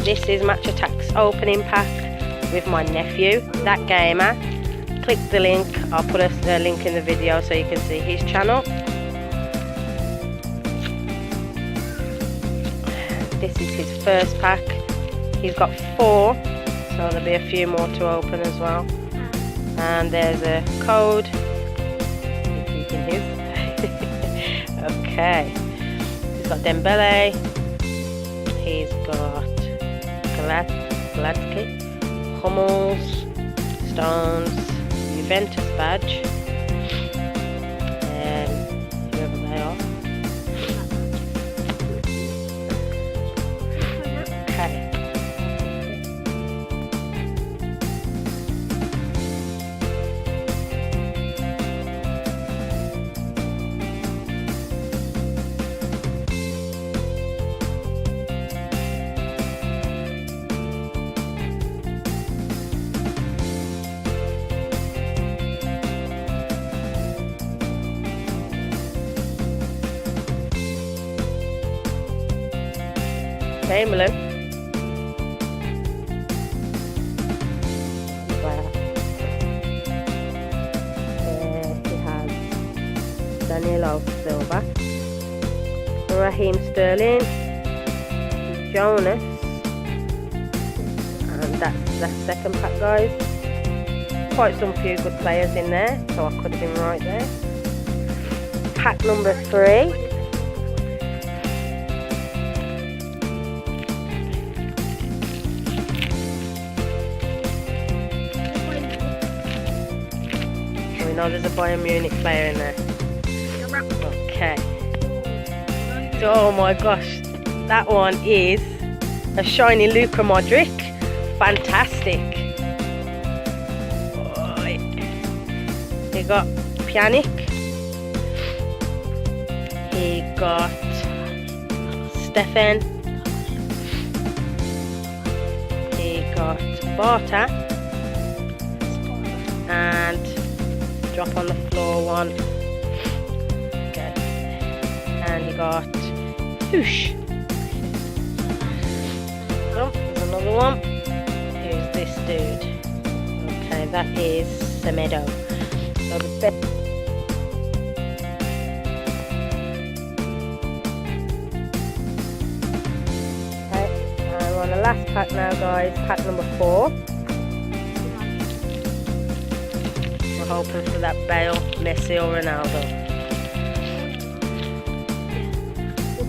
This is Match Attack's opening pack with my nephew, That Gamer. Click the link, I'll put a link in the video so you can see his channel. This is his first pack. He's got 4, so there'll be a few more to open as well. And there's a code. Okay. He's got Dembele. He's got Gladkit, Hummels, Stones, Juventus badge, whoever they are. Okay. Same blue. He has Danilo Silva, Raheem Sterling, Jonas, and that's the second pack, guys. Quite some few good players in there, so I could have been right there. Pack number 3. No, there's a Bayern Munich player in there. Okay. So, oh my gosh, that one is a shiny Luka Modric. Fantastic. He got Pjanic. He got Stefan. He got Barta. And drop on the floor one. Okay. And you got Whoosh. Oh, there's another one. Who's this dude? Okay, that is Semedo. So the best. Okay, and we're on the last pack now, guys. Pack number 4. Hoping for that Bale, Messi or Ronaldo.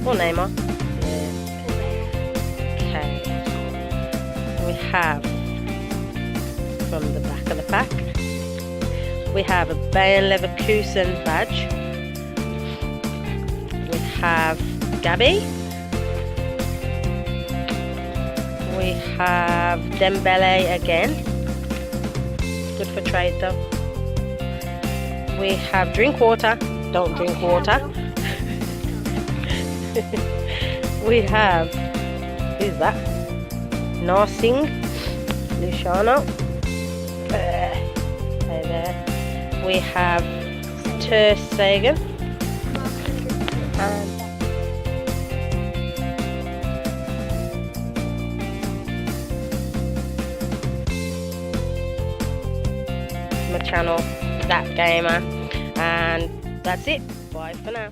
Or Neymar. Yeah. Okay. We have, from the back of the pack, we have a Bayern Leverkusen badge. We have Gabi. We have Dembele again. Good for trade though. We have drink water. Don't drink water. We have, who's that? Narsing, Luciano. Hey there. We have Ter Stegen. And my channel, That Gamer, and that's it. Bye for now.